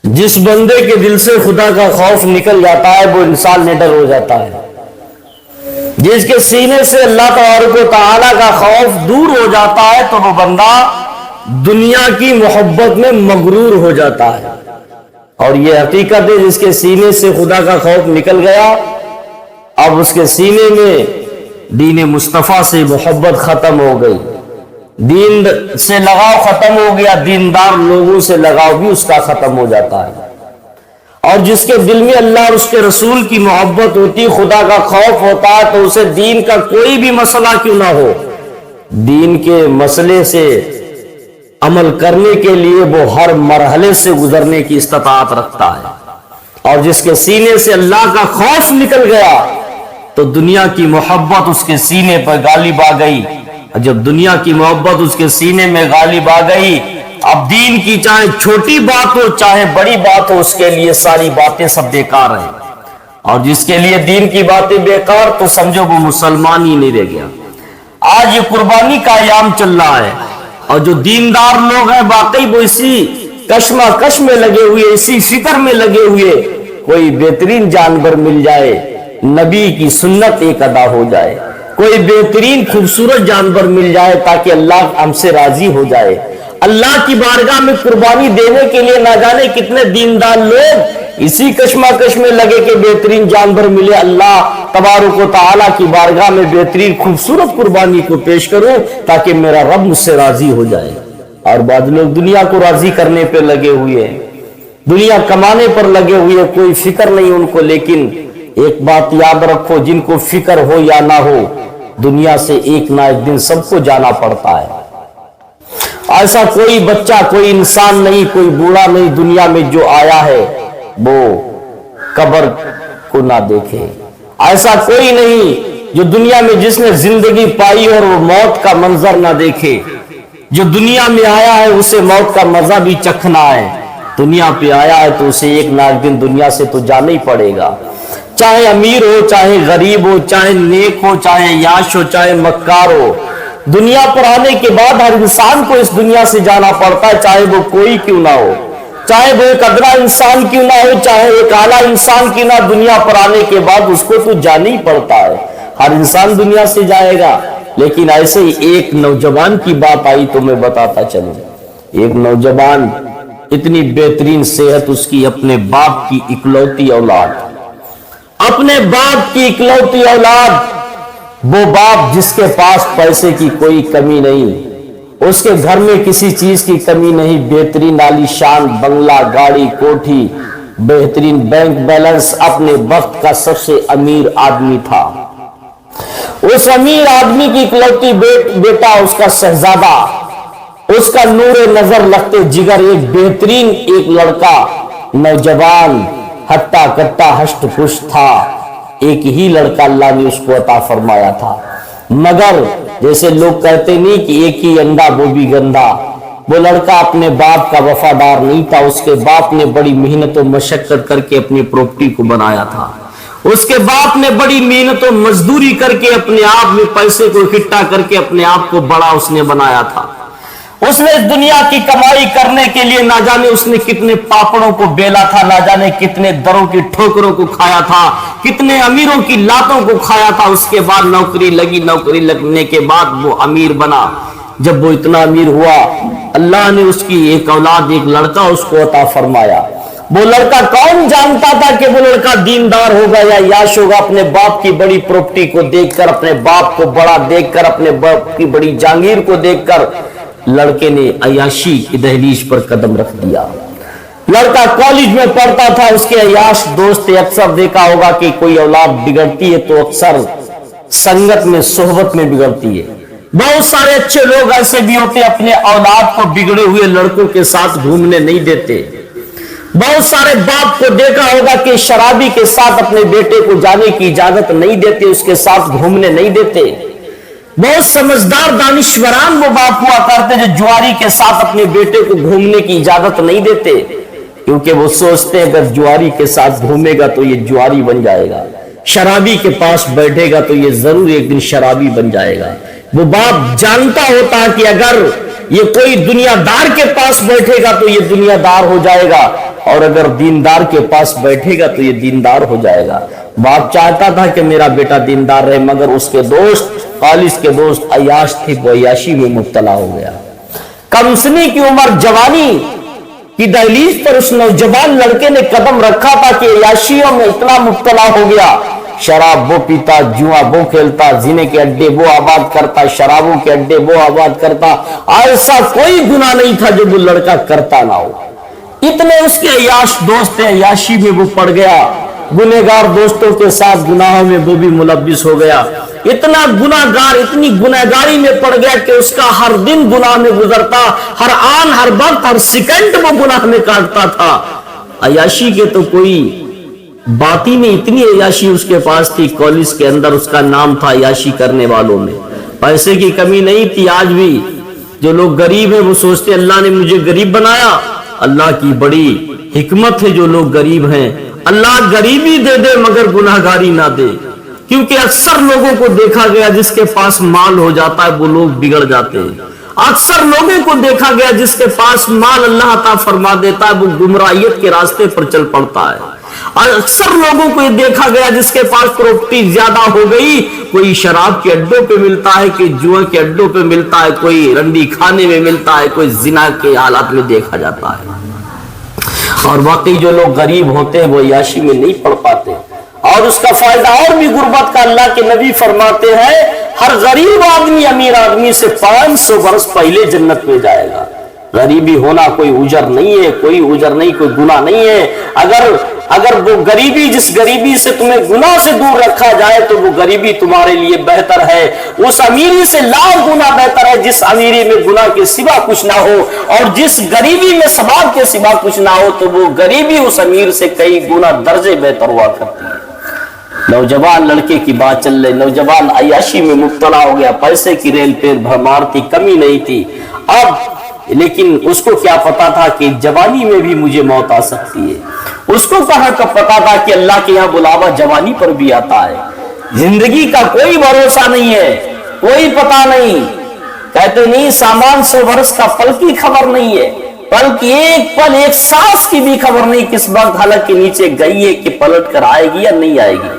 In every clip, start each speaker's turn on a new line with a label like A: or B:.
A: جس بندے کے دل سے خدا کا خوف نکل جاتا ہے وہ انسان نڈر ہو جاتا ہے. جس کے سینے سے اللہ تبارک و تعالی کا خوف دور ہو جاتا ہے تو وہ بندہ دنیا کی محبت میں مغرور ہو جاتا ہے. اور یہ حقیقت ہے جس کے سینے سے خدا کا خوف نکل گیا اب اس کے سینے میں دین مصطفیٰ سے محبت ختم ہو گئی, دین سے لگاؤ ختم ہو گیا, دیندار لوگوں سے لگاؤ بھی اس کا ختم ہو جاتا ہے. اور جس کے دل میں اللہ اور اس کے رسول کی محبت ہوتی, خدا کا خوف ہوتا ہے, تو اسے دین کا کوئی بھی مسئلہ کیوں نہ ہو, دین کے مسئلے سے عمل کرنے کے لیے وہ ہر مرحلے سے گزرنے کی استطاعت رکھتا ہے. اور جس کے سینے سے اللہ کا خوف نکل گیا تو دنیا کی محبت اس کے سینے پر غالب آ گئی. جب دنیا کی محبت اس کے سینے میں غالب آ گئی, اب دین کی چاہے چھوٹی بات ہو چاہے بڑی بات ہو, اس کے لیے ساری باتیں سب بیکار ہیں. اور جس کے لیے دین کی باتیں بیکار تو سمجھو وہ مسلمان ہی نہیں رہ گیا. آج یہ قربانی کا ایام چل رہا ہے اور جو دیندار لوگ ہیں واقعی وہ اسی کشمکش میں لگے ہوئے, اسی فکر میں لگے ہوئے, کوئی بہترین جانور مل جائے, نبی کی سنت ایک ادا ہو جائے, کوئی بہترین خوبصورت جانور مل جائے تاکہ اللہ ہم سے راضی ہو جائے. اللہ کی بارگاہ میں قربانی دینے کے لیے نہ جانے کتنے دیندار لوگ اسی کشمکش میں لگے کہ بہترین جانور ملے, اللہ تبارک و تعالیٰ کی بارگاہ میں بہترین خوبصورت قربانی کو پیش کروں تاکہ میرا رب مجھ سے راضی ہو جائے. اور بعض لوگ دنیا کو راضی کرنے پہ لگے ہوئے ہیں, دنیا کمانے پر لگے ہوئے, کوئی فکر نہیں ان کو. لیکن ایک بات یاد رکھو, جن کو فکر ہو یا نہ ہو, دنیا سے ایک نہ ایک دن سب کو جانا پڑتا ہے. ایسا کوئی بچہ, کوئی انسان نہیں, کوئی بوڑھا نہیں دنیا میں جو آیا ہے وہ قبر کو نہ دیکھے. ایسا کوئی نہیں جو دنیا میں جس نے زندگی پائی اور وہ موت کا منظر نہ دیکھے. جو دنیا میں آیا ہے اسے موت کا مزہ بھی چکھنا ہے. دنیا پہ آیا ہے تو اسے ایک نہ ایک دن دنیا سے تو جانا ہی پڑے گا. چاہے امیر ہو, چاہے غریب ہو, چاہے نیک ہو, چاہے یاش ہو, چاہے مکار ہو, دنیا پر آنے کے بعد ہر انسان کو اس دنیا سے جانا پڑتا ہے, چاہے وہ کوئی کیوں نہ ہو, چاہے وہ ایک ادنا انسان کیوں نہ ہو, چاہے ایک اعلیٰ انسان کیوں نہ. دنیا پر آنے کے بعد اس کو تو جانا ہی پڑتا ہے. ہر انسان دنیا سے جائے گا. لیکن ایسے ہی ایک نوجوان کی بات آئی تو میں بتاتا چلوں. ایک نوجوان, اتنی بہترین صحت اس کی, اپنے باپ کی اکلوتی اولاد, اپنے باپ کی اکلوتی اولاد, وہ باپ جس کے پاس پیسے کی کوئی کمی نہیں, اس کے گھر میں کسی چیز کی کمی نہیں, بہترین عالی شان بنگلہ, گاڑی, کوٹھی, بہترین بینک بیلنس, اپنے وقت کا سب سے امیر آدمی تھا. اس امیر آدمی کی اکلوتی بیٹا, اس کا شہزادہ, اس کا نور نظر لگتے جگر, ایک بہترین ایک لڑکا, نوجوان, ہٹا کٹا ہشٹ پشت تھا. ایک ہی لڑکا اللہ نے اس کو عطا فرمایا تھا. مگر جیسے لوگ کہتے نہیں کہ ایک ہی انڈا وہ بھی گندا, وہ لڑکا اپنے باپ کا وفادار نہیں تھا. اس کے باپ نے بڑی محنت و مشقت کر کے اپنی پراپرٹی کو بنایا تھا. اس کے باپ نے بڑی محنت و مزدوری کر کے اپنے آپ میں پیسے کو اکٹھا کر کے اپنے آپ کو بڑا اس نے بنایا تھا. اس نے اس دنیا کی کمائی کرنے کے لیے نہ جانے اس نے کتنے پاپڑوں کو بیلا تھا, نہ جانے کتنے دروں کی ٹھوکروں کو کھایا تھا, کتنے امیروں کی لاتوں کو کھایا تھا. اس کے بعد نوکری لگی, نوکری لگنے کے بعد وہ امیر بنا. جب وہ اتنا امیر ہوا, اللہ نے اس کی ایک اولاد, ایک لڑکا اس کو عطا فرمایا. وہ لڑکا کون جانتا تھا کہ وہ لڑکا دیندار ہوگا یا یاش ہوگا. اپنے باپ کی بڑی پراپرٹی کو دیکھ کر, اپنے باپ کو بڑا دیکھ کر, اپنے باپ کی بڑی جاگیر کو دیکھ کر لڑکے نے عیاشی کی دہلیز پر قدم رکھ دیا. لڑکا کالج میں پڑھتا تھا, اس کے عیاش دوست اکثر دیکھا ہوگا کہ کوئی اولاد بگڑتی ہے تو اکثر سنگت میں, صحبت میں بگڑتی ہے. بہت سارے اچھے لوگ ایسے بھی ہوتے اپنے اولاد کو بگڑے ہوئے لڑکوں کے ساتھ گھومنے نہیں دیتے. بہت سارے باپ کو دیکھا ہوگا کہ شرابی کے ساتھ اپنے بیٹے کو جانے کی اجازت نہیں دیتے, اس کے ساتھ گھومنے نہیں دیتے. بہت سمجھدار دانشوران وہ باپ ہوا کرتے جو جواری کے ساتھ اپنے بیٹے کو گھومنے کی اجازت نہیں دیتے, کیونکہ وہ سوچتے ہیں اگر جواری کے ساتھ گھومے گا تو یہ جواری بن جائے گا, شرابی کے پاس بیٹھے گا تو یہ ضرور ایک دن شرابی بن جائے گا. وہ باپ جانتا ہوتا کہ اگر یہ کوئی دنیادار کے پاس بیٹھے گا تو یہ دنیادار ہو جائے گا، اور اگر دیندار کے پاس بیٹھے گا تو یہ دیندار ہو جائے گا۔ باپ چاہتا تھا کہ میرا بیٹا دیندار رہے، مگر اس کے دوست، کالج کے دوست عیاش تھے، وہ عیاشی میں مبتلا ہو گیا۔ کم سنی کی عمر، جوانی کی دہلیز پر اس نوجوان لڑکے نے قدم رکھا تھا کہ عیاشیوں میں اتنا مبتلا ہو گیا، شراب وہ پیتا، جوا وہ کھیلتا، زنے کے اڈے وہ آباد کرتا، شرابوں کے اڈے وہ آباد کرتا، ایسا کوئی گناہ نہیں تھا جو وہ لڑکا کرتا نہ ہو۔ اتنے اس کے عیاش دوست ہیں، عیاشی میں وہ پڑ گیا، گنہگار دوستوں کے ساتھ گناہوں میں وہ بھی ملوث ہو گیا، اتنا گناہگار، اتنی گنہگاری میں پڑ گیا کہ اس کا ہر دن گناہ میں گزرتا، ہر آن، ہر وقت، ہر سیکنڈ وہ گناہ میں کاٹتا تھا۔ عیاشی کے تو کوئی بات ہی نہیں، اتنی عیاشی اس کے پاس تھی، کالج کے اندر اس کا نام تھا عیاشی کرنے والوں میں۔ پیسے کی کمی نہیں تھی، آج بھی جو لوگ غریب ہیں وہ سوچتے اللہ نے مجھے غریب بنایا، اللہ کی بڑی حکمت ہے جو لوگ غریب ہیں، اللہ غریبی دے دے مگر گناہگاری نہ دے، کیونکہ اکثر لوگوں کو دیکھا گیا جس کے پاس مال ہو جاتا ہے وہ لوگ بگڑ جاتے ہیں، اکثر لوگوں کو دیکھا گیا جس کے پاس مال اللہ عطا فرما دیتا ہے وہ گمراہیت کے راستے پر چل پڑتا ہے، اکثر لوگوں کو یہ دیکھا گیا جس کے پاس پراپرٹی زیادہ ہو گئی کوئی شراب کے اڈوں پہ ملتا ہے، کوئی جوا کے اڈوں پہ ملتا ہے، کوئی رنڈی کھانے میں ملتا ہے، کوئی زنا کے حالات میں دیکھا جاتا ہے۔ اور واقعی جو لوگ غریب ہوتے ہیں وہ عیاشی میں نہیں پڑ پاتے، اور اس کا فائدہ اور بھی غربت کا۔ اللہ کے نبی فرماتے ہیں ہر غریب آدمی امیر آدمی سے 500 برس پہلے جنت میں جائے گا۔ غریبی ہونا کوئی اجر نہیں ہے، کوئی اجر نہیں، کوئی گناہ نہیں ہے۔ اگر وہ غریبی، جس غریبی سے تمہیں گناہ سے دور رکھا جائے تو وہ غریبی تمہارے لیے بہتر ہے، اس امیری سے لاکھ گنا بہتر ہے جس امیری میں گناہ کے سوا کچھ نہ ہو، اور جس غریبی میں ثواب کے سوا کچھ نہ ہو تو وہ غریبی اس امیر سے کئی گنا درجے بہتر ہوا کرتی ہے۔ نوجوان لڑکے کی بات چل رہی، نوجوان عیاشی میں مبتلا ہو گیا، پیسے کی ریل پیر بھرمار تھی، کمی نہیں تھی، لیکن اس کو کیا پتا تھا کہ جوانی میں بھی مجھے موت آ سکتی ہے، اس کو کہاں کا پتا تھا کہ اللہ کے یہاں بلاوا جوانی پر بھی آتا ہے، زندگی کا کوئی بھروسہ نہیں ہے، کوئی پتا نہیں، کہتے نہیں سامان 100 برس کا پل کی خبر نہیں ہے، پل کی ایک پل، ایک سانس کی بھی خبر نہیں کس وقت حلق کے نیچے گئی ہے کہ پلٹ کر آئے گی یا نہیں آئے گی۔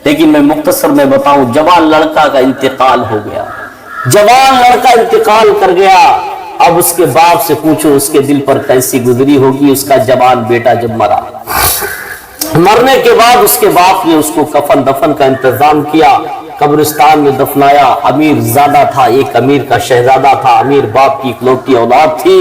A: لیکن میں مختصر میں بتاؤں، جوان لڑکا کا انتقال ہو گیا، جوان لڑکا انتقال کر گیا، اب اس کے باپ سے پوچھو اس کے دل پر کیسی گزری ہوگی اس کا جوان بیٹا جب مرا۔ مرنے کے بعد اس کے باپ نے اس کو کفن دفن کا انتظام کیا، قبرستان میں دفنایا۔ امیر زادہ تھا، ایک امیر کا شہزادہ تھا، امیر باپ کی اکلوتی اولاد تھی۔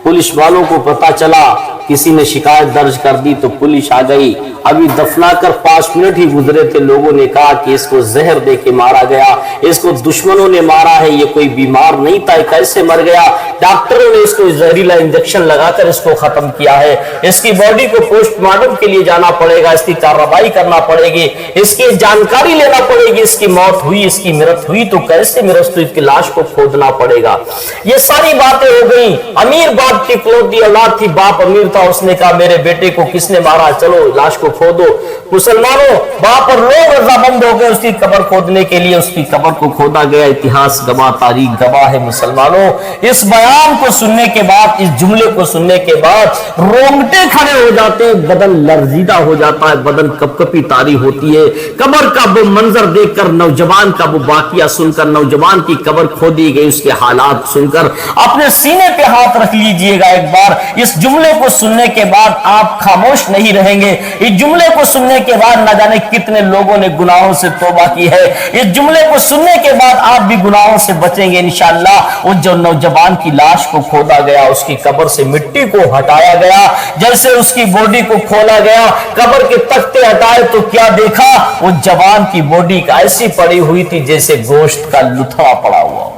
A: پولیس والوں کو پتا چلا، کسی نے شکایت درج کر دی تو پولیس آ گئی، ابھی دفنا کر 5 منٹ ہی گزرے تھے، لوگوں نے کہا کہ اس کو زہر دے کے مارا گیا، اس کو دشمنوں نے مارا ہے، یہ کوئی بیمار نہیں تھا، کیسے مر گیا؟ ڈاکٹروں نے اس کو زہریلا انجیکشن لگا کر اس کو ختم کیا ہے، اس کی باڈی کو پوسٹ مارٹم کے لیے جانا پڑے گا، اس کی کارروائی کرنا پڑے گی، اس کی جانکاری لینا پڑے گی، اس کی موت ہوئی، اس کی مرت ہوئی تو کیسے مرت ہوئی، اس کی لاش کو کھودنا پڑے گا۔ یہ ساری باتیں ہو گئی، امیر باپ کی اکلوتی اولاد تھی، باپ امیر تھا، اس نے کہا میرے بیٹے کو کس نے مارا، چلو لاش کو کھودو۔ مسلمانوں باپ اور لوگ رضامند ہو گئے اس کی قبر کھودنے کے لیے، اس کی قبر کو کھودا گیا، اتہاس گواہ، تاریخ گواہ ہے۔ مسلمانوں اس بیان کو سننے کے بعد، اس جملے کو سننے کے بعد رونگٹے کھڑے ہو جاتے ہیں، بدن لرزیدہ ہو جاتا ہے، بدن کپ کپی طاری ہوتی ہے۔ قبر کا وہ منظر دیکھ کر، نوجوان کا وہ واقعہ سن کر، نوجوان کی قبر کھودی گئی اس کے حالات سن کر اپنے سینے پہ ہاتھ رکھ لیجئے گا ایک بار۔ اس جملے کو سننے کے بعد آپ خاموش نہیں رہیں گے، اس جملے کو سننے کے بعد نہ جانے کتنے لوگوں نے گناہوں سے توبہ کی ہے، اس جملے کو سننے کے بعد آپ بھی گناہوں سے بچیں گے انشاءاللہ۔ اس جو نوجوان کی لاش کو کھودا گیا، اس کی قبر سے مٹی کو ہٹایا گیا، جیسے اس کی باڈی کو کھولا گیا، قبر کے تختے ہٹائے تو کیا دیکھا؟ وہ جوان کی باڈی ایسی پڑی ہوئی تھی جیسے گوشت کا لتھڑا پڑا ہوا۔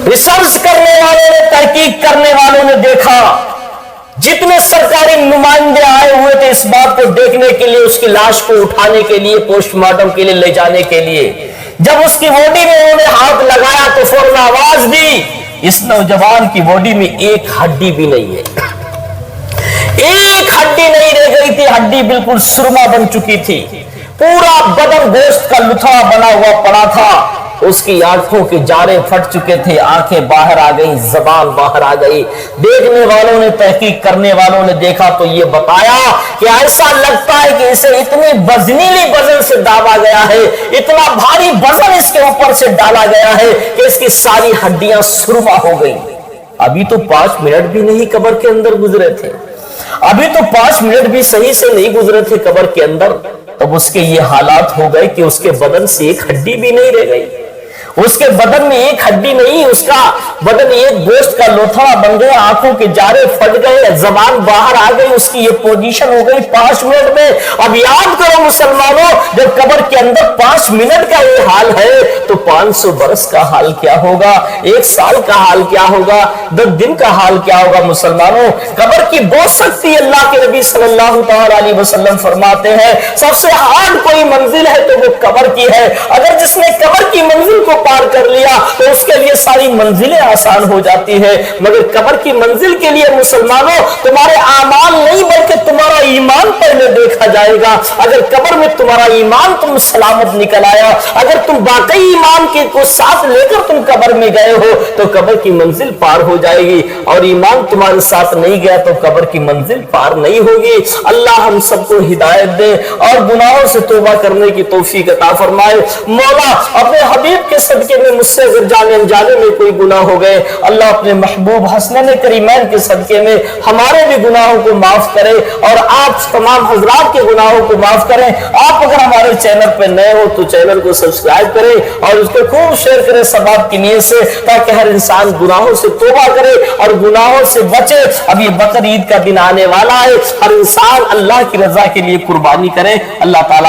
A: ریسرچ کرنے والوں نے، تحقیق کرنے والوں نے دیکھا، جتنے سرکاری نمائندے آئے ہوئے تھے اس بات کو دیکھنے کے لیے، اس کی لاش کو اٹھانے کے لیے، پوسٹ مارٹم کے لیے لے جانے کے لیے، جب اس کی باڈی میں انہوں نے ہاتھ لگایا تو فوراً آواز دی، اس نوجوان کی باڈی میں ایک ہڈی بھی نہیں ہے، ایک ہڈی نہیں رہ گئی تھی، ہڈی بالکل سرما بن چکی تھی، پورا بدن گوشت کا لتھڑا بنا ہوا پڑا تھا۔ اس کی آنکھوں کے جارے پھٹ چکے تھے، آنکھیں باہر آ گئی، زبان باہر آ گئی۔ دیکھنے والوں نے، تحقیق کرنے والوں نے دیکھا تو یہ بتایا کہ ایسا لگتا ہے کہ اسے اتنی وزنیلی وزن سے دابا گیا ہے، اتنا بھاری وزن اس کے اوپر سے ڈالا گیا ہے کہ اس کی ساری ہڈیاں سرما ہو گئی۔ ابھی تو 5 منٹ بھی نہیں قبر کے اندر گزرے تھے، ابھی تو 5 منٹ بھی صحیح سے نہیں گزرے تھے قبر کے اندر، تب اس کے یہ حالات ہو گئے کہ اس کے بدن سے ایک ہڈی بھی نہیں رہ گئی، اس کے بدن میں ایک ہڈی نہیں، اس کا بدن ایک گوشت کا لوتھڑا بن گیا، آنکھوں کے جارے پھٹ گئے، زبان باہر آ گئی، اس کی یہ پوزیشن ہو گئی 5 منٹ میں۔ اب یاد کرو مسلمانوں، جب قبر کے اندر 5 منٹ کا یہ حال ہے تو 500 برس کا حال کیا ہوگا، 1 سال کا حال کیا ہوگا، 10 دن کا حال کیا ہوگا مسلمانوں۔ قبر کی بہت سختی، اللہ کے نبی صلی اللہ تعالی علیہ وسلم فرماتے ہیں سب سے ہارڈ کوئی منزل ہے تو وہ قبر کی ہے۔ اگر جس نے قبر کی منزل کو پار کر لیا تو اس کے لیے ساری منزلیں آسان ہو جاتی ہیں، مگر قبر کی منزل کے لیے مسلمانوں تمہارے اعمال نہیں بلکہ تمہارا ایمان پہلے دیکھا جائے گا۔ اگر قبر میں تمہارا ایمان تم سلامت نکل آیا، اگر تم واقعی ایمان کو ساتھ لے کر تم قبر میں گئے ہو تو قبر کی منزل پار ہو جائے گی، اور ایمان تمہارے ساتھ نہیں گیا تو قبر کی منزل پار نہیں ہوگی۔ اللہ ہم سب کو ہدایت دے اور گناہوں سے توبہ کرنے کی توفیق عطا فرمائے۔ مولا اپنے حبیب کے صدقے میں مجھ سے اگر جانے انجانے میں کوئی گناہ ہو گئے، اللہ اپنے محبوب حسنین کریمین کے صدقے میں ہمارے بھی گناہوں کو معاف کرے اور آپ تمام حضرات کے گناہوں کو معاف کریں۔ آپ اگر ہمارے چینل پہ نئے ہو تو چینل کو سبسکرائب کریں اور اس کو خوب شیئر کریں ثواب کی نیت سے، تاکہ ہر انسان گناہوں سے توبہ کرے اور گناہوں سے بچے۔ اب یہ بقر عید کا دن آنے والا ہے، ہر انسان اللہ کی رضا کے لیے قربانی کرے۔ اللہ تعالیٰ